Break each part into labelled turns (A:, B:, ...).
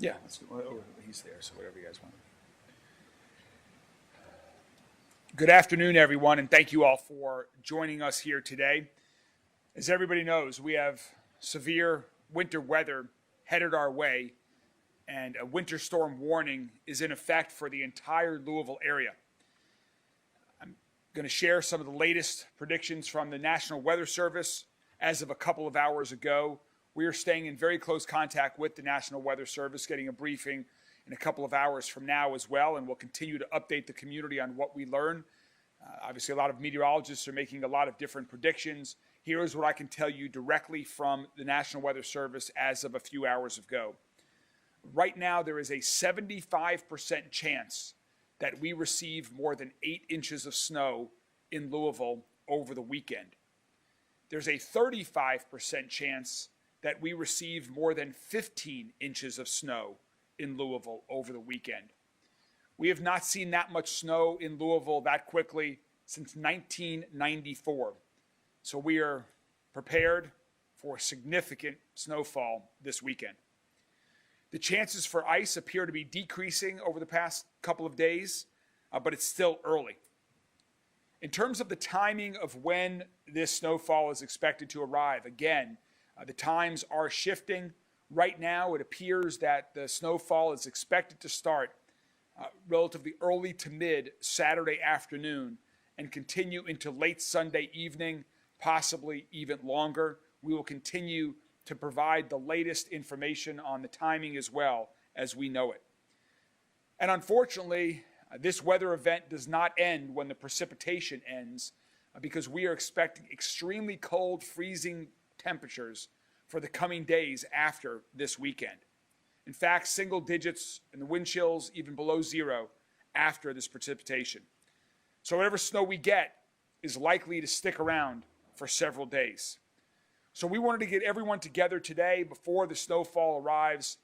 A: Yeah, he's there, so whatever you guys want. Good afternoon, everyone, and thank you all for joining us here today. As everybody knows, we have severe winter weather headed our way, and a winter storm warning is in effect for the entire Louisville area. I'm going to share some of the latest predictions from the National Weather Service. As of a couple of hours ago, we are staying in very close contact with the National Weather Service, getting a briefing in a couple of hours from now as well, and we'll continue to update the community on what we learn. Obviously, a lot of meteorologists are making a lot of different predictions. Here is what I can tell you directly from the National Weather Service as of a few hours ago. Right now, there is a 75% chance that we receive more than 8 inches of snow in Louisville over the weekend. There's a 35% chance that we receive more than 15 inches of snow in Louisville over the weekend. We have not seen that much snow in Louisville that quickly since 1994. So we are prepared for significant snowfall this weekend. The chances for ice appear to be decreasing over the past couple of days, but it's still early. In terms of the timing of when this snowfall is expected to arrive, again, the times are shifting. Right now, it appears that the snowfall is expected to start relatively early to mid Saturday afternoon and continue into late Sunday evening, possibly even longer. We will continue to provide the latest information on the timing as well as we know it. And unfortunately, this weather event does not end when the precipitation ends because we are expecting extremely cold, freezing temperatures for the coming days after this weekend. In fact, single digits in the wind chills, even below zero after this precipitation. So whatever snow we get is likely to stick around for several days. So we wanted to get everyone together today before the snowfall arrives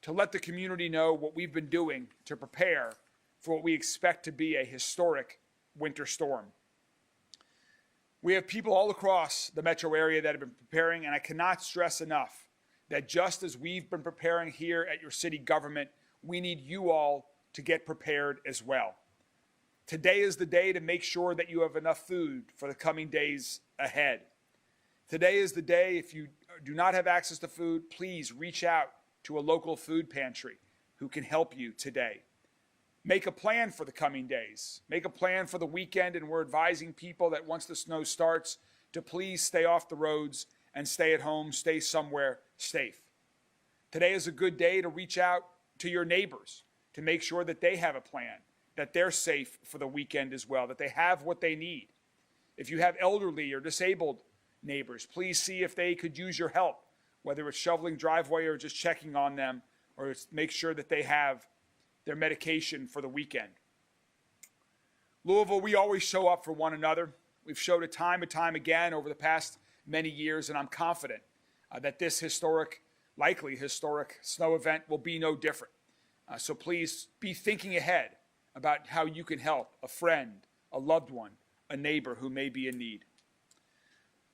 A: to let the community know what we've been doing to prepare for what we expect to be a historic winter storm. We have people all across the metro area that have been preparing, and I cannot stress enough that just as we've been preparing here at your city government, we need you all to get prepared as well. Today is the day to make sure that you have enough food for the coming days ahead. Today is the day, if you do not have access to food, please reach out to a local food pantry who can help you today. Make a plan for the coming days. Make a plan for the weekend, and we're advising people that once the snow starts to please stay off the roads and stay at home, stay somewhere safe. Today is a good day to reach out to your neighbors to make sure that they have a plan, that they're safe for the weekend as well, that they have what they need. If you have elderly or disabled neighbors, please see if they could use your help, whether it's shoveling driveway or just checking on them, or make sure that they have their medication for the weekend. Louisville, we always show up for one another. We've showed it time and time again over the past many years, and I'm confident that this likely historic snow event will be no different. So please be thinking ahead about how you can help a friend, a loved one, a neighbor who may be in need.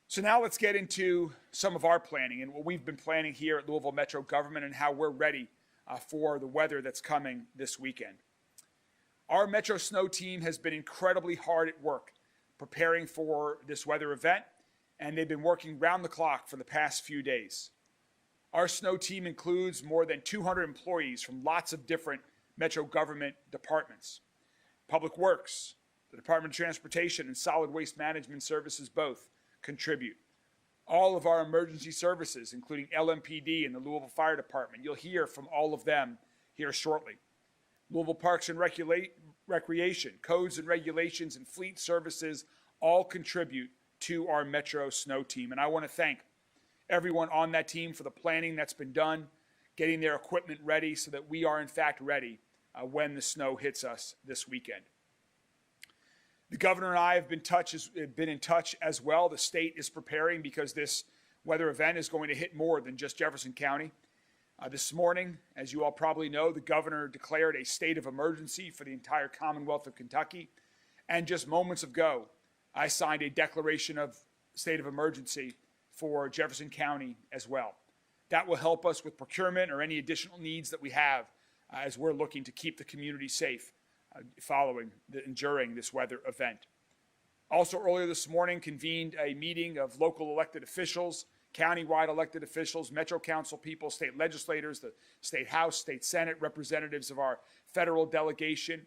A: So now let's get into some of our planning and what we've been planning here at Louisville Metro Government and how we're ready for the weather that's coming this weekend. Our Metro Snow Team has been incredibly hard at work preparing for this weather event, and they've been working round the clock for the past few days. Our snow team includes more than 200 employees from lots of different Metro government departments. Public Works, the Department of Transportation, and Solid Waste Management Services both contribute. All of our emergency services, including LMPD and the Louisville Fire Department. You'll hear from all of them here shortly. Louisville Parks and Recreation, Codes and Regulations, and Fleet Services all contribute to our Metro Snow Team. And I want to thank everyone on that team for the planning that's been done, getting their equipment ready so that we are in fact ready when the snow hits us this weekend. The governor and I have been in touch as well. The state is preparing because this weather event is going to hit more than just Jefferson County. This morning, as you all probably know, the governor declared a state of emergency for the entire Commonwealth of Kentucky. And just moments ago, I signed a declaration of state of emergency for Jefferson County as well. That will help us with procurement or any additional needs that we have as we're looking to keep the community safe following and during this weather event. Also earlier this morning convened a meeting of local elected officials, countywide elected officials, Metro Council people, state legislators, the State House, State Senate, representatives of our federal delegation,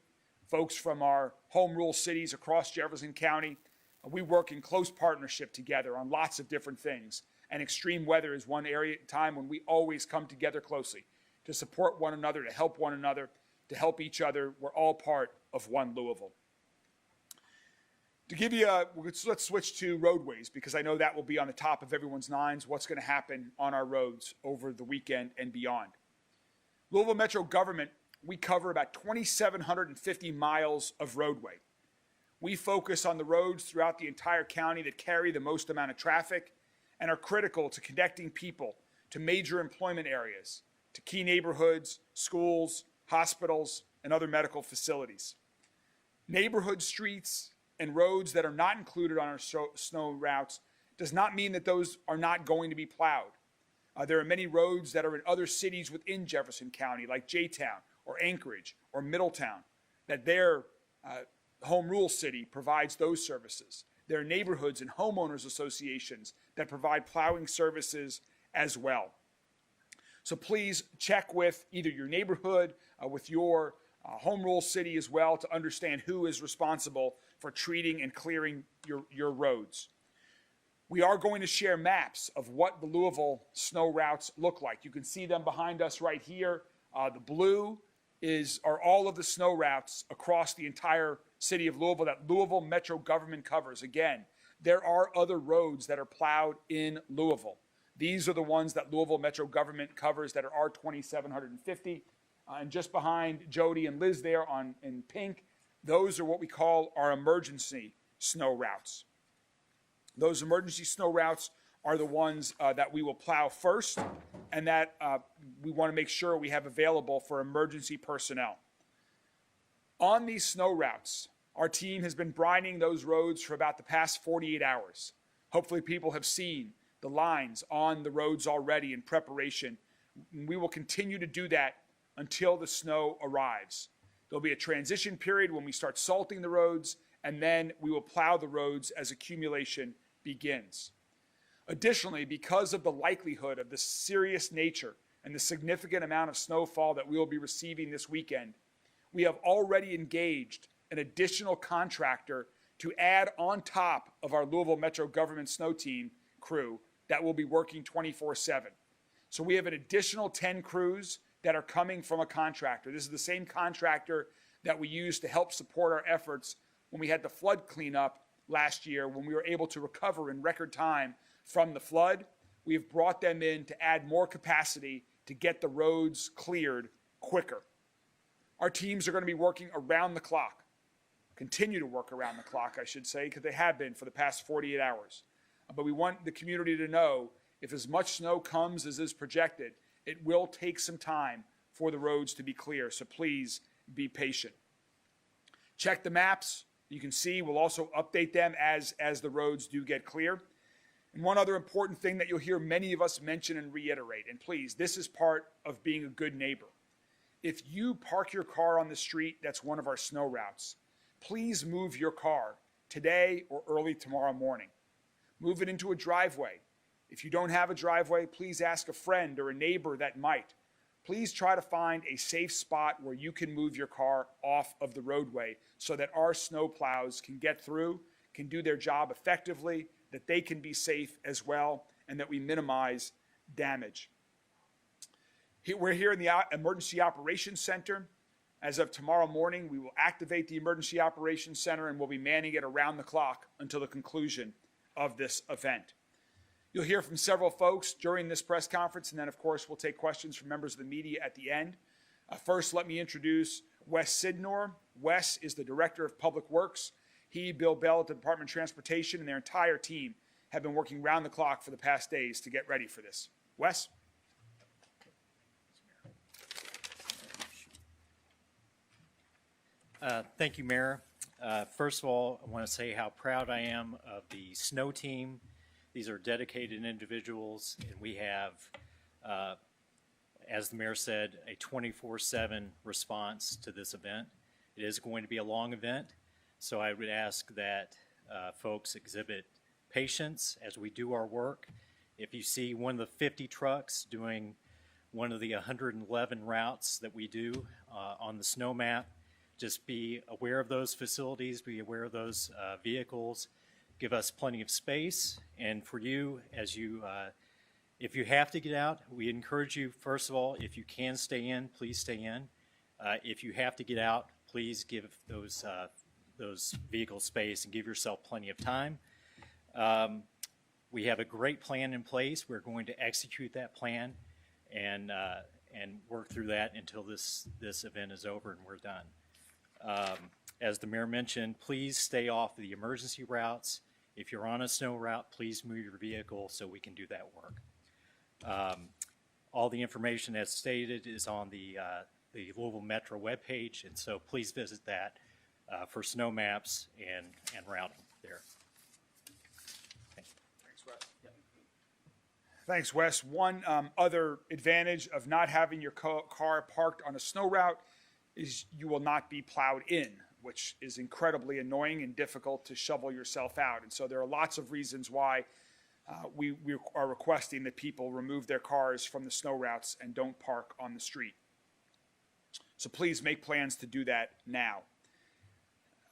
A: folks from our home rule cities across Jefferson County. We work in close partnership together on lots of different things. And extreme weather is one area at a time when we always come together closely to support one another, to help one another, to help each other. We're all part of one Louisville. To give you let's switch to roadways, because I know that will be on the top of everyone's minds, what's going to happen on our roads over the weekend and beyond. Louisville Metro government, we cover about 2,750 miles of roadway. We focus on the roads throughout the entire county that carry the most amount of traffic and are critical to connecting people to major employment areas, to key neighborhoods, schools, hospitals, and other medical facilities. Neighborhood streets and roads that are not included on our snow routes does not mean that those are not going to be plowed. There are many roads that are in other cities within Jefferson County, like J-Town or Anchorage or Middletown, that their home rule city provides those services. There are neighborhoods and homeowners associations that provide plowing services as well. So please check with either your neighborhood, with your home rule city as well, to understand who is responsible for treating and clearing your roads. We are going to share maps of what the Louisville snow routes look like. You can see them behind us right here. The blue are all of the snow routes across the entire city of Louisville that Louisville Metro government covers. Again, there are other roads that are plowed in Louisville. These are the ones that Louisville Metro government covers that are 2,750. And just behind Jody and Liz there in pink, those are what we call our emergency snow routes. Those emergency snow routes are the ones that we will plow first, and that we want to make sure we have available for emergency personnel. On these snow routes, our team has been brining those roads for about the past 48 hours. Hopefully people have seen the lines on the roads already in preparation. We will continue to do that until the snow arrives. There'll be a transition period when we start salting the roads, and then we will plow the roads as accumulation begins. Additionally, because of the likelihood of the serious nature and the significant amount of snowfall that we will be receiving this weekend, we have already engaged an additional contractor to add on top of our Louisville Metro Government Snow Team crew that will be working 24/7. So we have an additional 10 crews that are coming from a contractor. This is the same contractor that we used to help support our efforts when we had the flood cleanup last year, when we were able to recover in record time from the flood. We have brought them in to add more capacity to get the roads cleared quicker. Our teams are going to be working around the clock, continue to work around the clock, I should say, because they have been for the past 48 hours. But we want the community to know if as much snow comes as is projected, it will take some time for the roads to be clear, so please be patient. Check the maps. You can see we'll also update them as the roads do get clear. And one other important thing that you'll hear many of us mention and reiterate, and please, this is part of being a good neighbor. If you park your car on the street that's one of our snow routes, please move your car today or early tomorrow morning. Move it into a driveway. If you don't have a driveway, please ask a friend or a neighbor that might. Please try to find a safe spot where you can move your car off of the roadway so that our snow plows can get through, can do their job effectively, that they can be safe as well, and that we minimize damage. We're here in the Emergency Operations Center. As of tomorrow morning, we will activate the Emergency Operations Center, and we'll be manning it around the clock until the conclusion of this event. You'll hear from several folks during this press conference, and then, of course, we'll take questions from members of the media at the end. First, let me introduce Wes Sidnor. Wes is the Director of Public Works. He, Bill Bell at the Department of Transportation, and their entire team have been working round the clock for the past days to get ready for this. Wes?
B: Thank you, Mayor. First of all, I want to say how proud I am of the snow team. These are dedicated individuals, and we have As the mayor said, a 24/7 response to this event. It is going to be a long event, so I would ask that folks exhibit patience as we do our work. If you see one of the 50 trucks doing one of the 111 routes that we do on the snow map, just be aware of those facilities, be aware of those vehicles, give us plenty of space. And for you, as you if you have to get out, we encourage you, first of all, if you can stay in, please stay in. If you have to get out, please give those vehicles space and give yourself plenty of time. We have a great plan in place. We're going to execute that plan and work through that until this event is over and we're done. As the mayor mentioned, please stay off the emergency routes. If you're on a snow route, please move your vehicle so we can do that work. All the information as stated is on the Louisville Metro webpage, and so please visit that for snow maps and routing there.
A: Thanks, Wes. Yep. Thanks, Wes. One other advantage of not having your car parked on a snow route is you will not be plowed in, which is incredibly annoying and difficult to shovel yourself out. And so there are lots of reasons why we are requesting that people remove their cars from the snow routes and don't park on the street. So please make plans to do that now.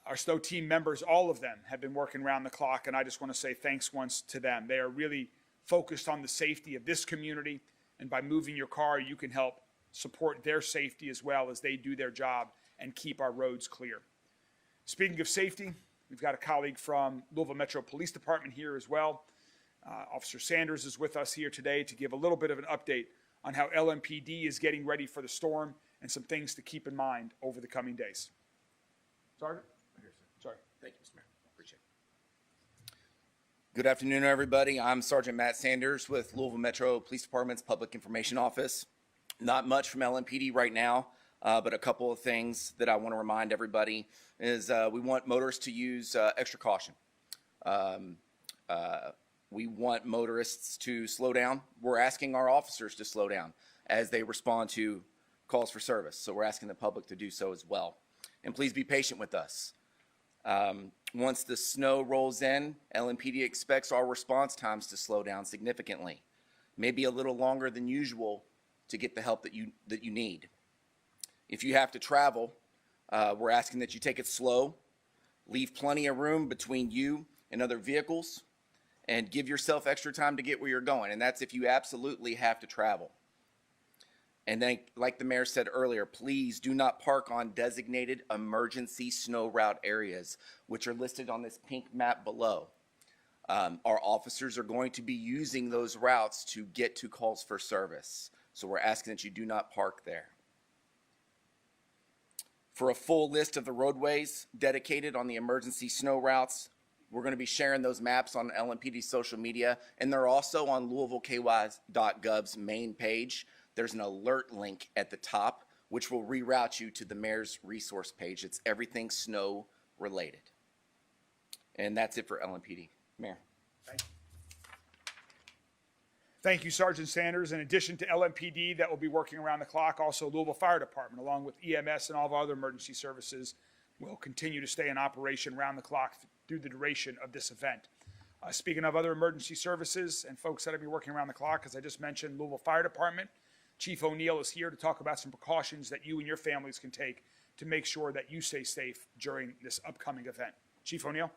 A: Our snow team members, all of them, have been working around the clock, and I just want to say thanks once to them. They are really focused on the safety of this community, and by moving your car, you can help support their safety as well as they do their job and keep our roads clear. Speaking of safety, we've got a colleague from Louisville Metro Police Department here as well. Officer Sanders is with us here today to give a little bit of an update on how LMPD is getting ready for the storm and some things to keep in mind over the coming days. Sergeant? Right here, sir. Sorry.
C: Thank you, Mr. Mayor. Appreciate it. Good afternoon, everybody. I'm Sergeant Matt Sanders with Louisville Metro Police Department's Public Information Office. Not much from LMPD right now, but a couple of things that I want to remind everybody is we want motorists to use extra caution. We want motorists to slow down. We're asking our officers to slow down as they respond to calls for service. So we're asking the public to do so as well. And please be patient with us. Once the snow rolls in, LMPD expects our response times to slow down significantly, maybe a little longer than usual to get the help that you need. If you have to travel, we're asking that you take it slow, leave plenty of room between you and other vehicles, and give yourself extra time to get where you're going. And that's if you absolutely have to travel. And then, like the mayor said earlier, please do not park on designated emergency snow route areas, which are listed on this pink map below. Our officers are going to be using those routes to get to calls for service. So we're asking that you do not park there. For a full list of the roadways dedicated on the emergency snow routes, we're going to be sharing those maps on LMPD's social media, and they're also on LouisvilleKY.gov's main page. There's an alert link at the top, which will reroute you to the mayor's resource page. It's everything snow related. And that's it for LMPD. Mayor.
A: Thank you. Thank you, Sergeant Sanders. In addition to LMPD that will be working around the clock, also Louisville Fire Department, along with EMS and all of our other emergency services, will continue to stay in operation around the clock through the duration of this event. Speaking of other emergency services and folks that will be working around the clock, as I just mentioned, Louisville Fire Department, Chief O'Neill is here to talk about some precautions that you and your families can take to make sure that you stay safe during this upcoming event. Chief O'Neill.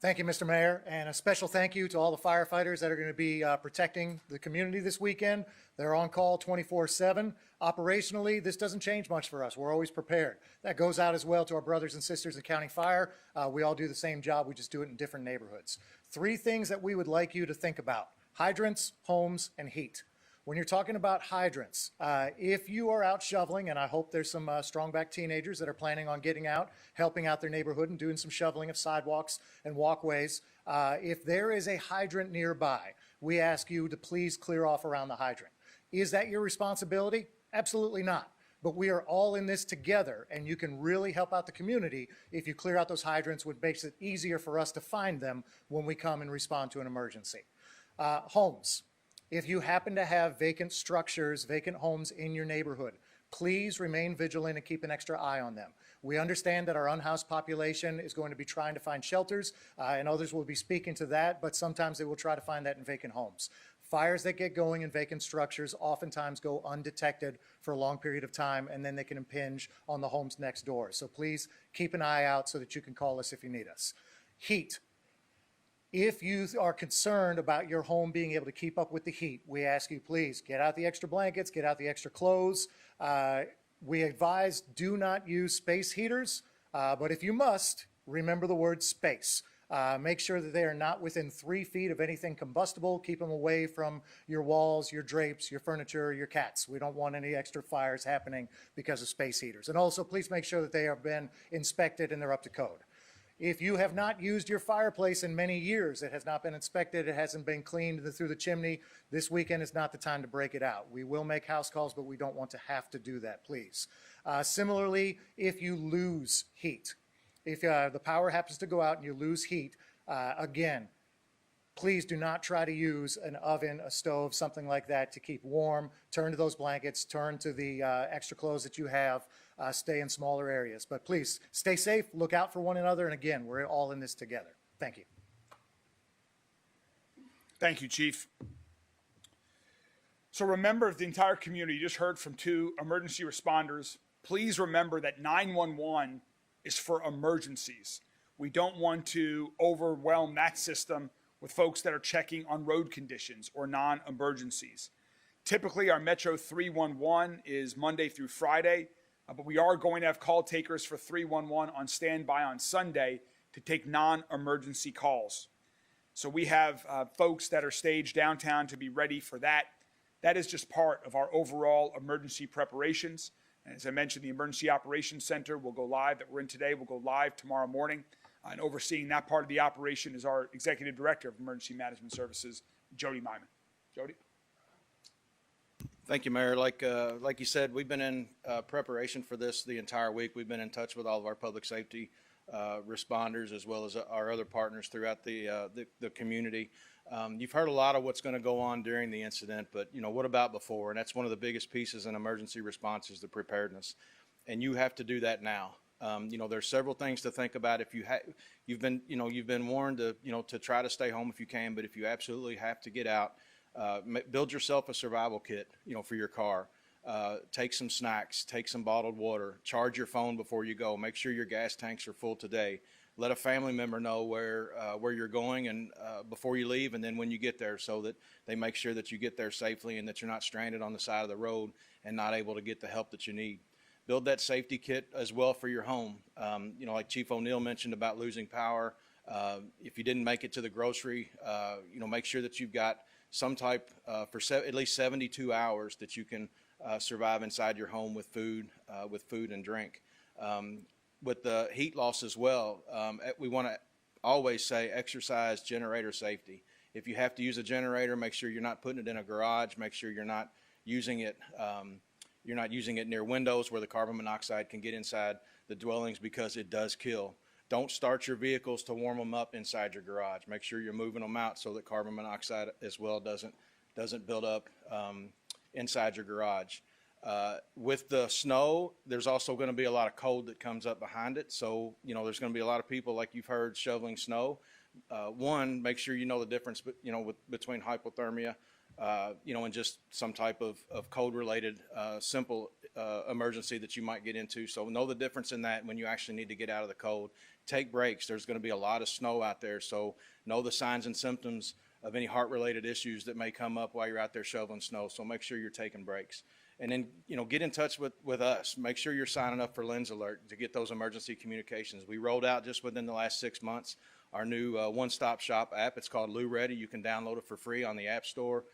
D: Thank you, Mr. Mayor, and a special thank you to all the firefighters that are going to be protecting the community this weekend. They're on call 24/7. Operationally, this doesn't change much for us. We're always prepared. That goes out as well to our brothers and sisters in County Fire. We all do the same job. We just do it in different neighborhoods. 3 things that we would like you to think about: hydrants, homes, and heat. When you're talking about hydrants, if you are out shoveling, and I hope there's some strong-back teenagers that are planning on getting out, helping out their neighborhood and doing some shoveling of sidewalks and walkways, if there is a hydrant nearby, we ask you to please clear off around the hydrant. Is that your responsibility? Absolutely not. But we are all in this together, and you can really help out the community if you clear out those hydrants, which makes it easier for us to find them when we come and respond to an emergency. Homes. If you happen to have vacant structures, vacant homes in your neighborhood, please remain vigilant and keep an extra eye on them. We understand that our unhoused population is going to be trying to find shelters, and others will be speaking to that, but sometimes they will try to find that in vacant homes. Fires that get going in vacant structures oftentimes go undetected for a long period of time, and then they can impinge on the homes next door. So please keep an eye out so that you can call us if you need us. Heat. If you are concerned about your home being able to keep up with the heat, we ask you, please get out the extra blankets, get out the extra clothes. We advise do not use space heaters, but if you must, remember the word space. Make sure that they are not within 3 feet of anything combustible. Keep them away from your walls, your drapes, your furniture, your cats. We don't want any extra fires happening because of space heaters. And also, please make sure that they have been inspected and they're up to code. If you have not used your fireplace in many years, it has not been inspected, it hasn't been cleaned through the chimney, this weekend is not the time to break it out. We will make house calls, but we don't want to have to do that, please. Similarly, if you lose heat, if the power happens to go out and you lose heat, again, please do not try to use an oven, a stove, something like that to keep warm. Turn to those blankets, turn to the extra clothes that you have, stay in smaller areas. But please stay safe, look out for one another, and again, we're all in this together. Thank you.
A: Thank you, Chief. So remember, the entire community, you just heard from 2 emergency responders. Please remember that 911 is for emergencies. We don't want to overwhelm that system with folks that are checking on road conditions or non-emergencies. Typically, our Metro 311 is Monday through Friday, but we are going to have call takers for 311 on standby on Sunday to take non-emergency calls. So we have folks that are staged downtown to be ready for that. That is just part of our overall emergency preparations. And as I mentioned, the Emergency Operations Center will go live, that we're in today, will go live tomorrow morning. And overseeing that part of the operation is our Executive Director of Emergency Management Services, Jody Myman. Jody?
E: Thank you, Mayor. Like you said, we've been in preparation for this the entire week. We've been in touch with all of our public safety responders as well as our other partners throughout the community. You've heard a lot of what's going to go on during the incident, but what about before? And that's one of the biggest pieces in emergency response is the preparedness, and you have to do that now. There's several things to think about. If you've been warned to try to stay home if you can, but if you absolutely have to get out, build yourself a survival kit, for your car. Take some snacks, take some bottled water, charge your phone before you go. Make sure your gas tanks are full today. Let a family member know where you're going and before you leave, and then when you get there, so that they make sure that you get there safely and that you're not stranded on the side of the road and not able to get the help that you need. Build that safety kit as well for your home. Like Chief O'Neill mentioned about losing power. If you didn't make it to the grocery, make sure that you've got some type for at least 72 hours that you can survive inside your home with food and drink. With the heat loss as well, we want to always say exercise generator safety. If you have to use a generator, make sure you're not putting it in a garage. Make sure you're not using it. You're not using it near windows where the carbon monoxide can get inside the dwellings, because it does kill. Don't start your vehicles to warm them up inside your garage. Make sure you're moving them out so that carbon monoxide as well doesn't build up inside your garage. With the snow, there's also going to be a lot of cold that comes up behind it. So, there's going to be a lot of people, like you've heard, shoveling snow. One, make sure you know the difference, between hypothermia, and just some type of cold-related simple emergency that you might get into. So know the difference in that when you actually need to get out of the cold. Take breaks. There's going to be a lot of snow out there, so know the signs and symptoms of any heart-related issues that may come up while you're out there shoveling snow. So make sure you're taking breaks. And then, get in touch with us. Make sure you're signing up for Lens Alert to get those emergency communications. We rolled out just within the last 6 months our new one-stop shop app. It's called Lou Ready. You can download it for free on the App Store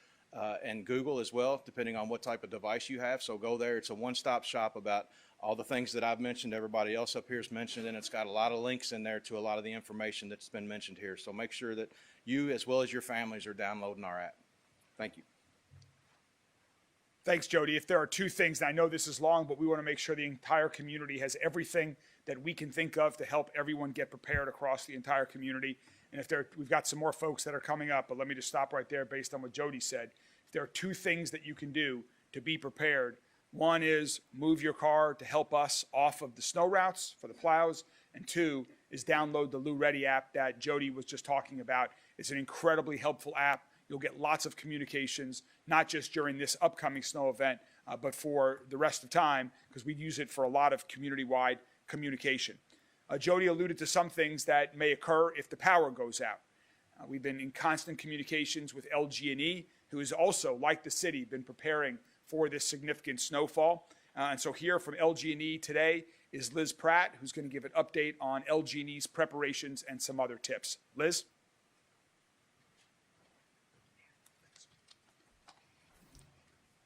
E: and Google as well, depending on what type of device you have. So go there. It's a one-stop shop about all the things that I've mentioned, everybody else up here has mentioned, and it's got a lot of links in there to a lot of the information that's been mentioned here. So make sure that you, as well as your families, are downloading our app. Thank you.
A: Thanks, Jody. If there are 2 things, and I know this is long, but we want to make sure the entire community has everything that we can think of to help everyone get prepared across the entire community. And we've got some more folks that are coming up, but let me just stop right there based on what Jody said. If there are two things that you can do to be prepared. One is move your car to help us off of the snow routes for the plows, and two is download the Lou Ready app that Jody was just talking about. It's an incredibly helpful app. You'll get lots of communications, not just during this upcoming snow event, but for the rest of time, because we use it for a lot of community-wide communication. Jody alluded to some things that may occur if the power goes out. We've been in constant communications with LG&E, who has also, like the city, been preparing for this significant snowfall. And so here from LG&E today is Liz Pratt, who's going to give an update on LG&E's preparations and some other tips. Liz?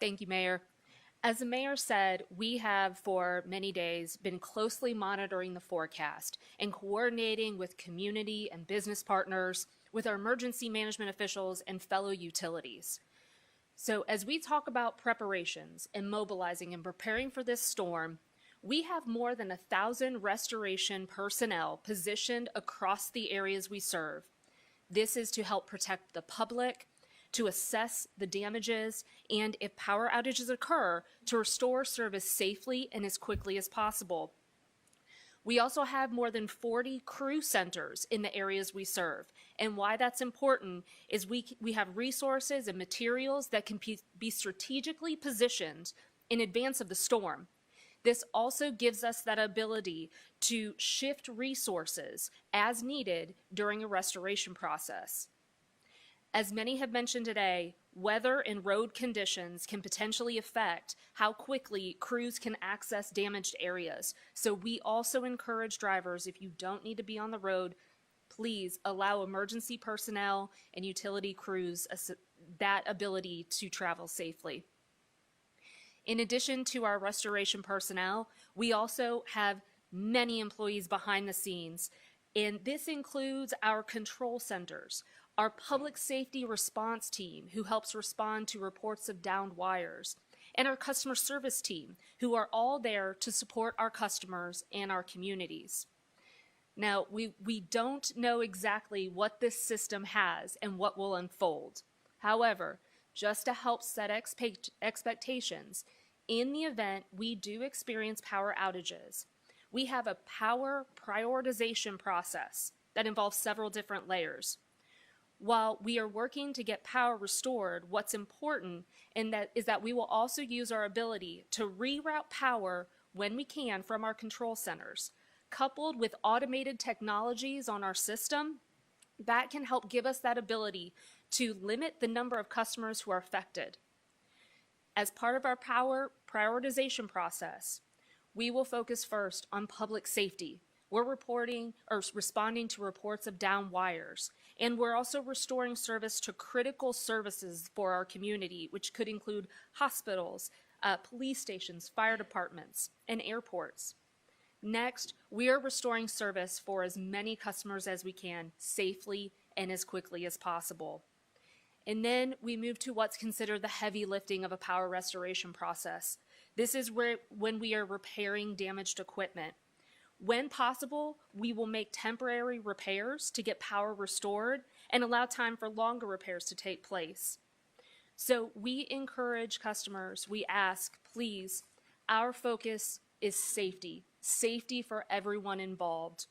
F: Thank you, Mayor. As the mayor said, we have for many days been closely monitoring the forecast and coordinating with community and business partners, with our emergency management officials and fellow utilities. So as we talk about preparations and mobilizing and preparing for this storm, we have more than 1,000 restoration personnel positioned across the areas we serve. This is to help protect the public, to assess the damages, and if power outages occur, to restore service safely and as quickly as possible. We also have more than 40 crew centers in the areas we serve. And why that's important is we have resources and materials that can be strategically positioned in advance of the storm. This also gives us that ability to shift resources as needed during a restoration process. As many have mentioned today, weather and road conditions can potentially affect how quickly crews can access damaged areas. So we also encourage drivers, if you don't need to be on the road, please allow emergency personnel and utility crews that ability to travel safely. In addition to our restoration personnel, we also have many employees behind the scenes, and this includes our control centers, our public safety response team, who helps respond to reports of downed wires, and our customer service team, who are all there to support our customers and our communities. Now, we don't know exactly what this system has and what will unfold. However, just to help set expectations, in the event we do experience power outages, we have a power prioritization process that involves several different layers. While we are working to get power restored, what's important is that we will also use our ability to reroute power when we can from our control centers. Coupled with automated technologies on our system, that can help give us that ability to limit the number of customers who are affected. As part of our power prioritization process, we will focus first on public safety. We're responding to reports of downed wires, and we're also restoring service to critical services for our community, which could include hospitals, police stations, fire departments, and airports. Next, we are restoring service for as many customers as we can safely and as quickly as possible. And then we move to what's considered the heavy lifting of a power restoration process. This is when we are repairing damaged equipment. When possible, we will make temporary repairs to get power restored and allow time for longer repairs to take place. So we encourage customers, we ask, please, our focus is safety, safety for everyone involved.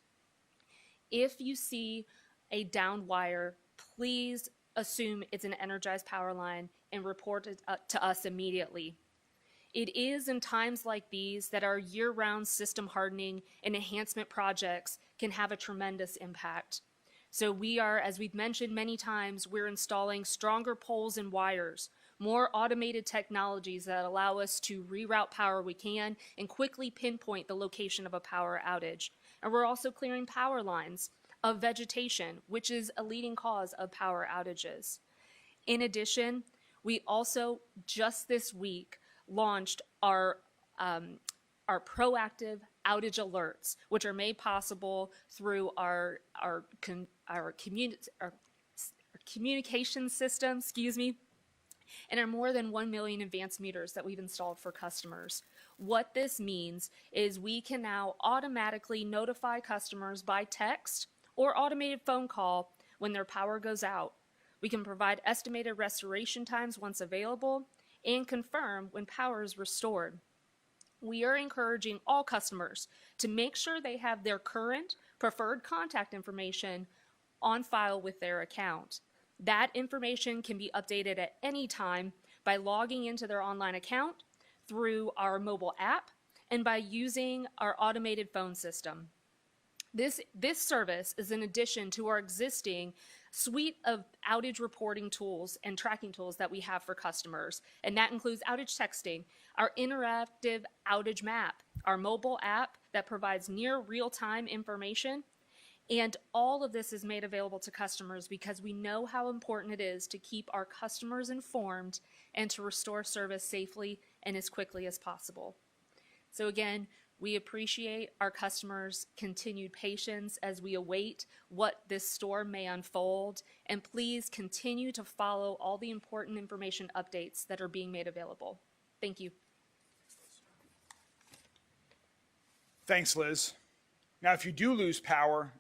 F: If you see a downed wire, please assume it's an energized power line and report it to us immediately. It is in times like these that our year-round system hardening and enhancement projects can have a tremendous impact. So we are, as we've mentioned many times, we're installing stronger poles and wires, more automated technologies that allow us to reroute power we can and quickly pinpoint the location of a power outage. And we're also clearing power lines of vegetation, which is a leading cause of power outages. In addition, we also just this week launched our proactive outage alerts, which are made possible through our communication system, and our more than 1 million advanced meters that we've installed for customers. What this means is we can now automatically notify customers by text or automated phone call when their power goes out. We can provide estimated restoration times once available and confirm when power is restored. We are encouraging all customers to make sure they have their current preferred contact information on file with their account. That information can be updated at any time by logging into their online account through our mobile app and by using our automated phone system. This service is in addition to our existing suite of outage reporting tools and tracking tools that we have for customers. And that includes outage texting, our interactive outage map, our mobile app that provides near real-time information. And all of this is made available to customers because we know how important it is to keep our customers informed and to restore service safely and as quickly as possible. So again, we appreciate our customers' continued patience as we await what this storm may unfold, and please continue to follow all the important information updates that are being made available. Thank you.
A: Thanks, Liz. Now, if you do lose power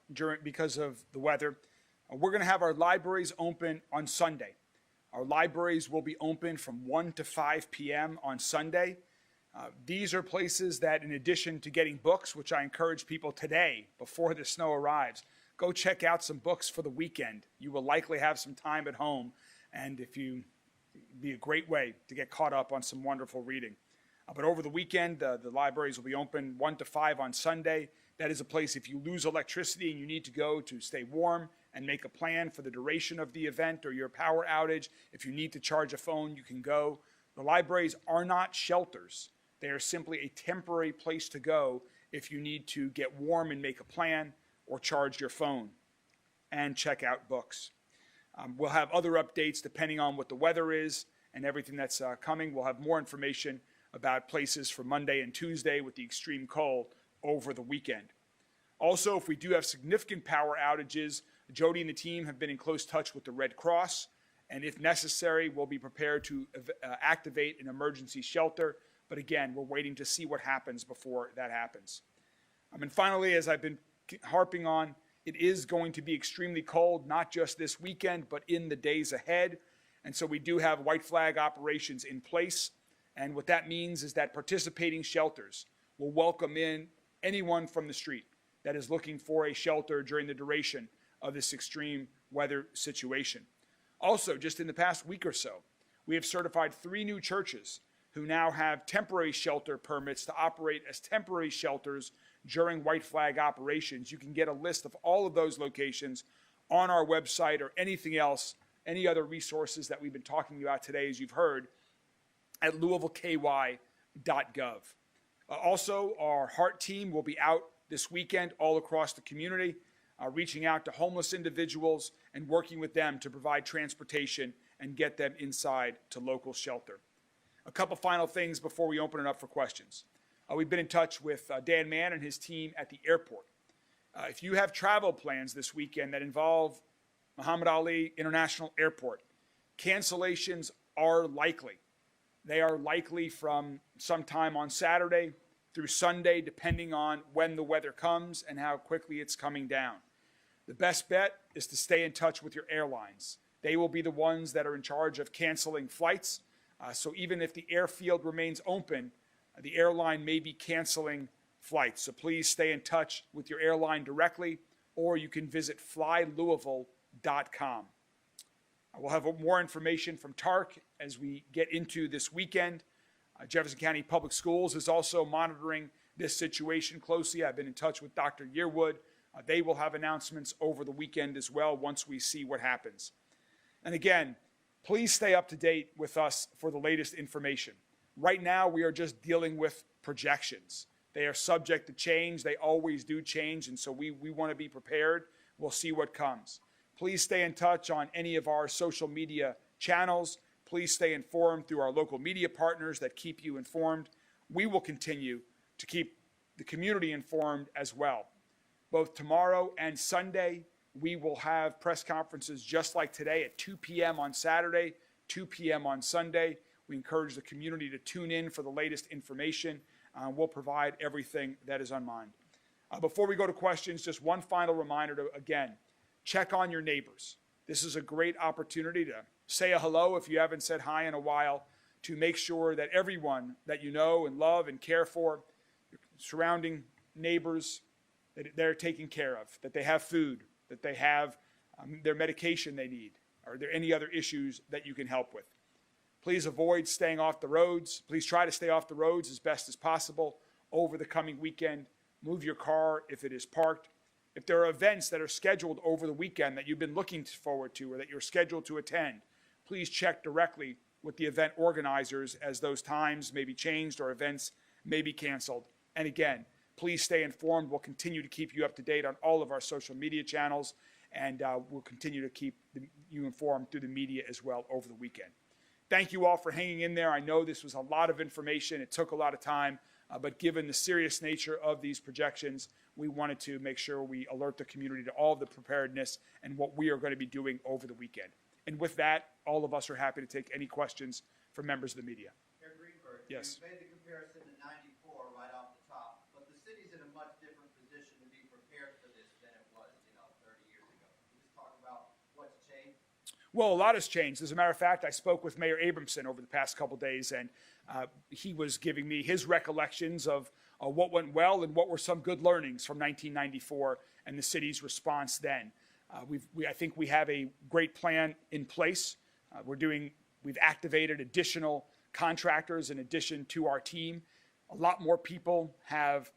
A: because of the weather, we're going to have our libraries open on Sunday. Our libraries will be open from 1 to 5 p.m. on Sunday. These are places that, in addition to getting books, which I encourage people today, before the snow arrives, go check out some books for the weekend. You will likely have some time at home, and it'd be a great way to get caught up on some wonderful reading. But over the weekend, the libraries will be open 1 to 5 on Sunday. That is a place, if you lose electricity and you need to go to stay warm and make a plan for the duration of the event or your power outage, if you need to charge a phone, you can go. The libraries are not shelters. They are simply a temporary place to go if you need to get warm and make a plan or charge your phone and check out books. We'll have other updates depending on what the weather is and everything that's coming. We'll have more information about places for Monday and Tuesday with the extreme cold over the weekend. Also, if we do have significant power outages, Jody and the team have been in close touch with the Red Cross, and if necessary, we'll be prepared to activate an emergency shelter. But again, we're waiting to see what happens before that happens. And finally, as I've been harping on, it is going to be extremely cold, not just this weekend, but in the days ahead. And so we do have white flag operations in place. And what that means is that participating shelters will welcome in anyone from the street that is looking for a shelter during the duration of this extreme weather situation. Also, just in the past week or so, we have certified 3 new churches who now have temporary shelter permits to operate as temporary shelters during white flag operations. You can get a list of all of those locations on our website or anything else, any other resources that we've been talking about today, as you've heard, at louisvilleky.gov. Also, our HEART team will be out this weekend all across the community, reaching out to homeless individuals and working with them to provide transportation and get them inside to local shelter. A couple final things before we open it up for questions. We've been in touch with Dan Mann and his team at the airport. If you have travel plans this weekend that involve Muhammad Ali International Airport, cancellations are likely. They are likely from sometime on Saturday through Sunday, depending on when the weather comes and how quickly it's coming down. The best bet is to stay in touch with your airlines. They will be the ones that are in charge of canceling flights. So even if the airfield remains open, the airline may be canceling flights. So please stay in touch with your airline directly, or you can visit flylouisville.com. We'll have more information from TARC as we get into this weekend. Jefferson County Public Schools is also monitoring this situation closely. I've been in touch with Dr. Yearwood. They will have announcements over the weekend as well once we see what happens. And again, please stay up to date with us for the latest information. Right now, we are just dealing with projections. They are subject to change. They always do change, and so we want to be prepared. We'll see what comes. Please stay in touch on any of our social media channels. Please stay informed through our local media partners that keep you informed. We will continue to keep the community informed as well. Both tomorrow and Sunday, we will have press conferences just like today at 2 p.m. on Saturday, 2 p.m. on Sunday. We encourage the community to tune in for the latest information. We'll provide everything that is on mind. Before we go to questions, just one final reminder to, again, check on your neighbors. This is a great opportunity to say a hello if you haven't said hi in a while, to make sure that everyone that you know and love and care for, your surrounding neighbors, that they're taken care of, that they have food, that they have their medication they need. Are there any other issues that you can help with? Please avoid staying off the roads. Please try to stay off the roads as best as possible over the coming weekend. Move your car if it is parked. If there are events that are scheduled over the weekend that you've been looking forward to or that you're scheduled to attend, please check directly with the event organizers as those times may be changed or events may be canceled. And again, please stay informed. We'll continue to keep you up to date on all of our social media channels, and we'll continue to keep you informed through the media as well over the weekend. Thank you all for hanging in there. I know this was a lot of information. It took a lot of time, but given the serious nature of these projections, we wanted to make sure we alert the community to all of the preparedness and what we are going to be doing over the weekend. And with that, all of us are happy to take any questions from members of the media.
G: Mayor Greenberg,
A: Yes.
G: you made the comparison to '94 right off the top, but the city's in a much different position to be prepared for this than it was, 30 years ago. Can you just talk about what's changed?
A: Well, a lot has changed. As a matter of fact, I spoke with Mayor Abramson over the past couple days, and he was giving me his recollections of what went well and what were some good learnings from 1994 and the city's response then. I think we have a great plan in place. We've activated additional contractors in addition to our team. A lot more people have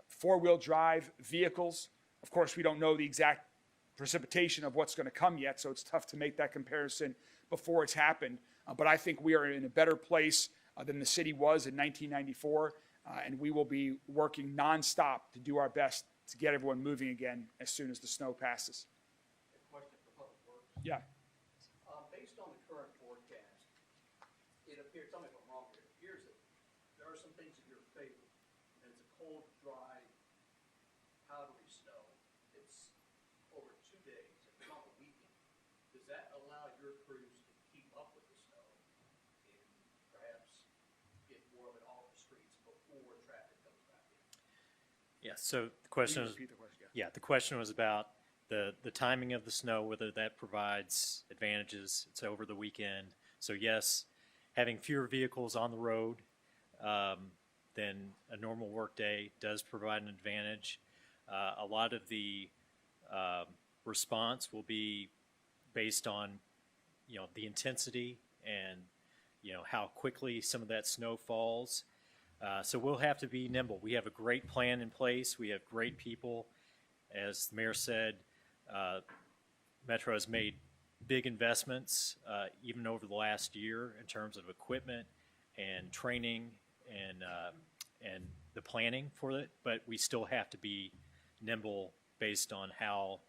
A: four-wheel drive vehicles. Of course, we don't know the exact precipitation of what's going to come yet, so it's tough to make that comparison before it's happened. But I think we are in a better place than the city was in 1994, and we will be working nonstop to do our best to get everyone moving again as soon as the snow passes.
G: A question for Public Works.
A: Yeah.
G: Based on the current forecast, it appears, tell me if I'm wrong here, it appears that there are some things in your favor. And it's a cold, dry, powdery snow. It's over 2 days, it's not a weekend. Does that allow your crews to keep up with the snow and perhaps get more of it off the streets before traffic comes back in?
B: Yeah, so the question was,
A: Repeat the question.
B: yeah, the question was about the timing of the snow, whether that provides advantages. It's over the weekend. So yes, having fewer vehicles on the road than a normal workday does provide an advantage. A lot of the response will be based on, the intensity and, how quickly some of that snow falls. So we'll have to be nimble. We have a great plan in place. We have great people. As the mayor said, Metro has made big investments even over the last year in terms of equipment and training and the planning for it, but we still have to be nimble based on how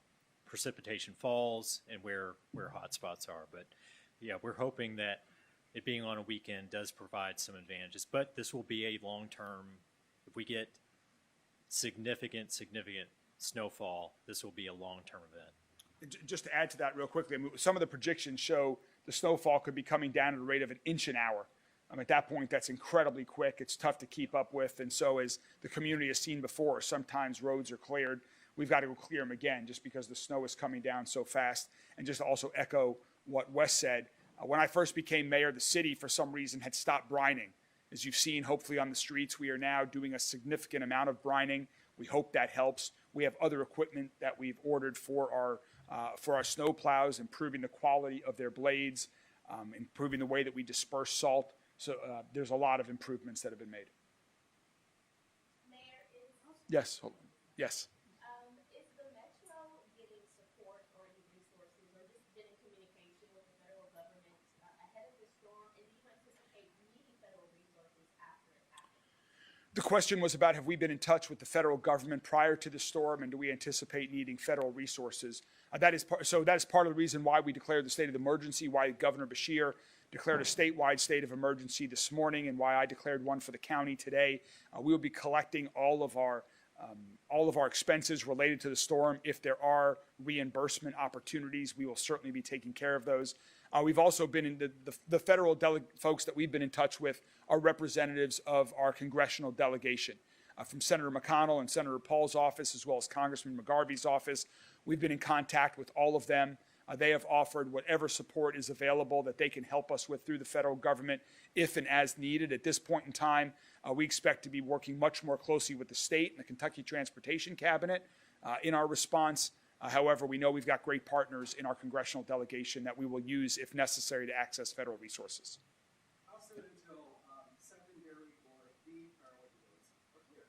B: precipitation falls and where hot spots are. But yeah, we're hoping that it being on a weekend does provide some advantages, but this will be a long-term, if we get significant snowfall, this will be a long-term event.
A: Just to add to that real quickly, some of the projections show the snowfall could be coming down at a rate of 1 inch an hour. At that point, that's incredibly quick. It's tough to keep up with. And so as the community has seen before, sometimes roads are cleared. We've got to go clear them again just because the snow is coming down so fast. And just to also echo what Wes said, when I first became mayor, the city, for some reason, had stopped brining. As you've seen, hopefully on the streets, we are now doing a significant amount of brining. We hope that helps. We have other equipment that we've ordered for our snow plows, improving the quality of their blades, improving the way that we disperse salt. So there's a lot of improvements that have been made.
H: Mayor,
A: Yes. Hold on. Yes.
H: is the Metro getting support or any resources or just been in communication with the federal government ahead of the storm? And do you anticipate needing federal resources after it happens?
A: The question was about, have we been in touch with the federal government prior to the storm, and do we anticipate needing federal resources? That is part of the reason why we declared the state of emergency, why Governor Beshear declared a statewide state of emergency this morning, and why I declared one for the county today. We will be collecting all of our expenses related to the storm. If there are reimbursement opportunities, we will certainly be taking care of those. We've also been in the federal folks that we've been in touch with are representatives of our congressional delegation from Senator McConnell and Senator Paul's office, as well as Congressman McGarvey's office. We've been in contact with all of them. They have offered whatever support is available that they can help us with through the federal government if and as needed. At this point in time, we expect to be working much more closely with the state and the Kentucky Transportation Cabinet in our response. However, we know we've got great partners in our congressional delegation that we will use if necessary to access federal resources.
G: How soon until secondary or the priority roads are clear?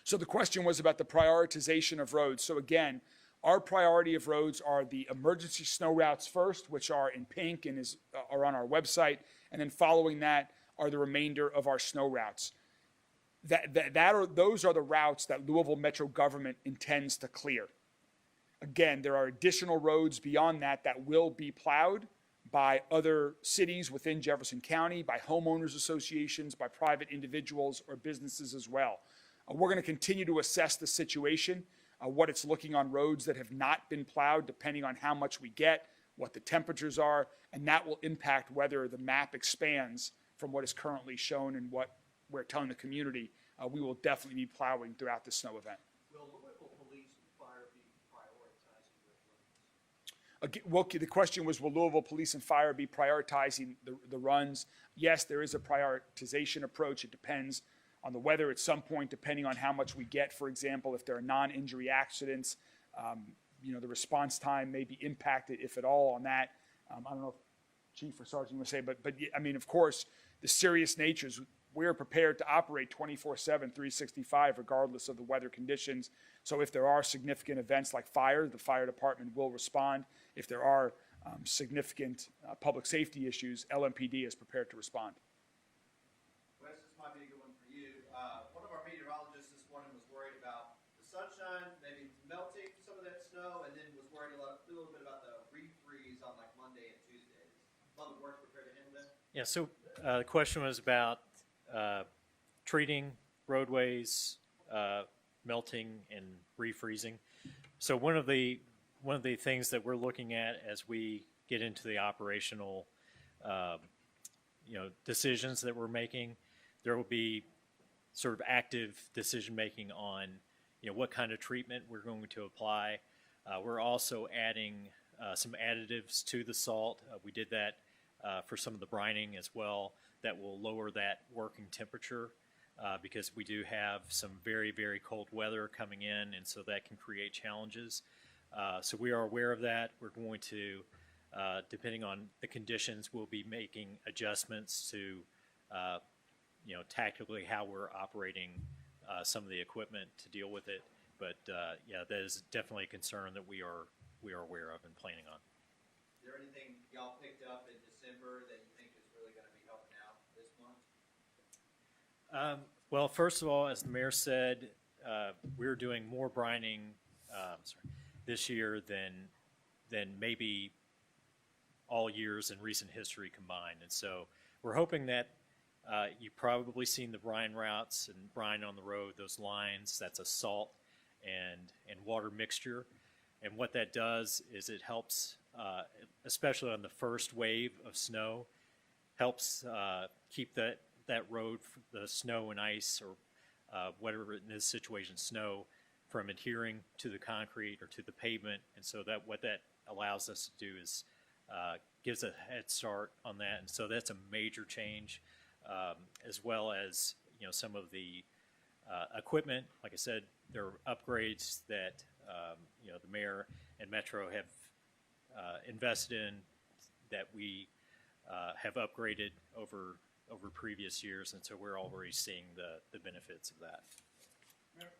A: So the question was about the prioritization of roads. So again, our priority of roads are the emergency snow routes first, which are in pink and are on our website. And then following that are the remainder of our snow routes. Those are the routes that Louisville Metro government intends to clear. Again, there are additional roads beyond that that will be plowed by other cities within Jefferson County, by homeowners associations, by private individuals or businesses as well. We're going to continue to assess the situation, what it's looking on roads that have not been plowed, depending on how much we get, what the temperatures are, and that will impact whether the map expands from what is currently shown and what we're telling the community. We will definitely be plowing throughout the snow event.
G: Will Louisville Police and Fire be prioritizing those roads?
A: Well, the question was, will Louisville Police and Fire be prioritizing the runs? Yes, there is a prioritization approach. It depends on the weather at some point, depending on how much we get. For example, if there are non-injury accidents, the response time may be impacted, if at all, on that. I don't know if Chief or Sergeant would say, but I mean, of course, the serious natures, we're prepared to operate 24/7, 365, regardless of the weather conditions. So if there are significant events like fire, the fire department will respond. If there are significant public safety issues, LMPD is prepared to respond.
I: Wes, this might be a good one for you. One of our meteorologists this morning was worried about the sunshine, maybe melting some of that snow, and then was worried a little bit about the refreeze on like Monday and Tuesday. Is Public Works prepared to handle that?
B: Yeah, so the question was about treating roadways, melting and refreezing. So one of the things that we're looking at as we get into the operational decisions that we're making, there will be sort of active decision making on what kind of treatment we're going to apply. We're also adding some additives to the salt. We did that for some of the brining as well, that will lower that working temperature because we do have some very, very cold weather coming in, and so that can create challenges. So we are aware of that. We're going to, depending on the conditions, we'll be making adjustments to, tactically how we're operating some of the equipment to deal with it. But yeah, that is definitely a concern that we are aware of and planning on.
I: Is there anything y'all picked up in December that you think is really going to be helping out this month?
B: Well, first of all, as the mayor said, we're doing more brining this year than maybe all years in recent history combined. And so we're hoping that you've probably seen the brine routes and brine on the road, those lines. That's a salt and water mixture. And what that does is it helps, especially on the first wave of snow, helps keep that road, the snow and ice or whatever in this situation, snow, from adhering to the concrete or to the pavement. And so that what that allows us to do is gives a head start on that. And so that's a major change, as well as some of the equipment. Like I said, there are upgrades that the mayor and Metro have invested in that we have upgraded over previous years, and so we're already seeing the benefits of that.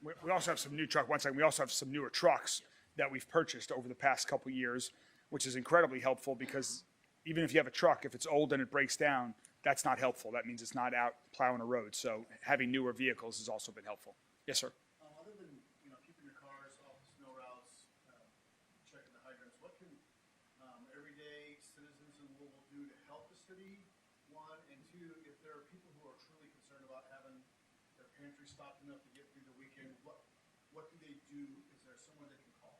A: We also have some new truck. One second. We also have some newer trucks that we've purchased over the past couple years, which is incredibly helpful because even if you have a truck, if it's old and it breaks down, that's not helpful. That means it's not out plowing a road. So having newer vehicles has also been helpful. Yes, sir.
G: Other than, keeping your cars off the snow routes, checking the hydrants, what can everyday citizens in Louisville do to help the city? One, and two, if there are people who are truly concerned about having their pantry stocked enough to get through the weekend, what do they do? Is there someone they can call?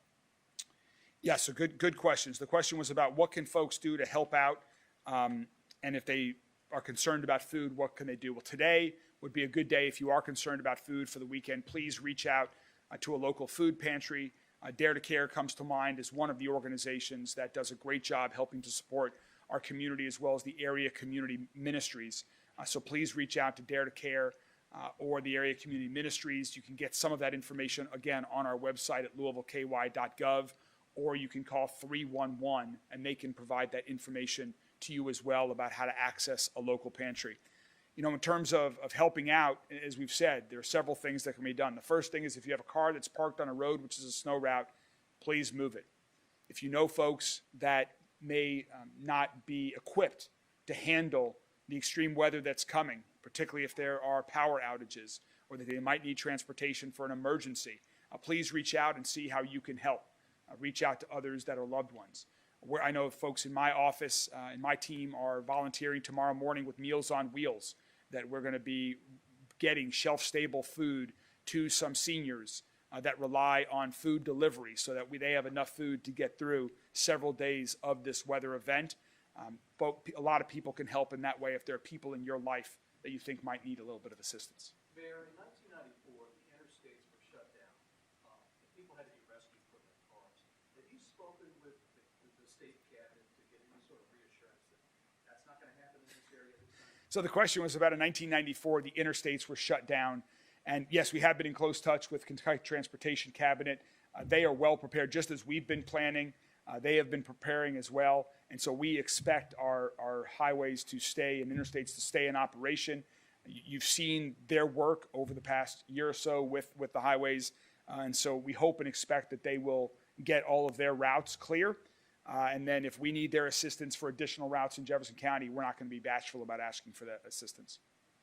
A: Yeah, so good questions. The question was about what can folks do to help out, and if they are concerned about food, what can they do? Well, today would be a good day if you are concerned about food for the weekend. Please reach out to a local food pantry. Dare to Care comes to mind as one of the organizations that does a great job helping to support our community as well as the area community ministries. So please reach out to Dare to Care or the area community ministries. You can get some of that information, again, on our website at louisvilleky.gov, or you can call 311 and they can provide that information to you as well about how to access a local pantry. You know, in terms of helping out, as we've said, there are several things that can be done. The first thing is if you have a car that's parked on a road, which is a snow route, please move it. If you know folks that may not be equipped to handle the extreme weather that's coming, particularly if there are power outages or that they might need transportation for an emergency, please reach out and see how you can help. Reach out to others that are loved ones. I know folks in my office and my team are volunteering tomorrow morning with Meals on Wheels, that we're going to be getting shelf-stable food to some seniors that rely on food delivery so that they have enough food to get through several days of this weather event. But a lot of people can help in that way if there are people in your life that you think might need a little bit of assistance.
G: Mayor, in 1994, the interstates were shut down. And people had to be rescued from their cars. Have you spoken with the state cabinet to get any sort of reassurance that that's not going to happen in this area this time?
A: So the question was about in 1994, the interstates were shut down. And yes, we have been in close touch with Kentucky Transportation Cabinet. They are well prepared, just as we've been planning. They have been preparing as well. And so we expect our highways to stay and interstates to stay in operation. You've seen their work over the past year or so with the highways. And so we hope and expect that they will get all of their routes clear. And then if we need their assistance for additional routes in Jefferson County, we're not going to be bashful about asking for that assistance.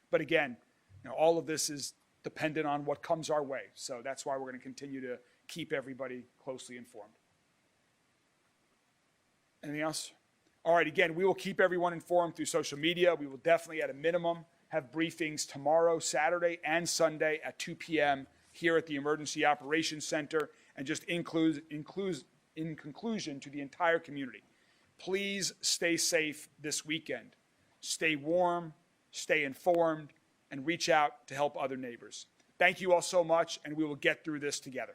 A: But again, you know, all of this is dependent on what comes our way. So that's why we're going to continue to keep everybody closely informed. Anything else? All right, again, we will keep everyone informed through social media. We will definitely, at a minimum, have briefings tomorrow, Saturday, and Sunday at 2 p.m. here at the Emergency Operations Center. And just in conclusion to the entire community, please stay safe this weekend. Stay warm, stay informed, and reach out to help other neighbors. Thank you all so much, and we will get through this together.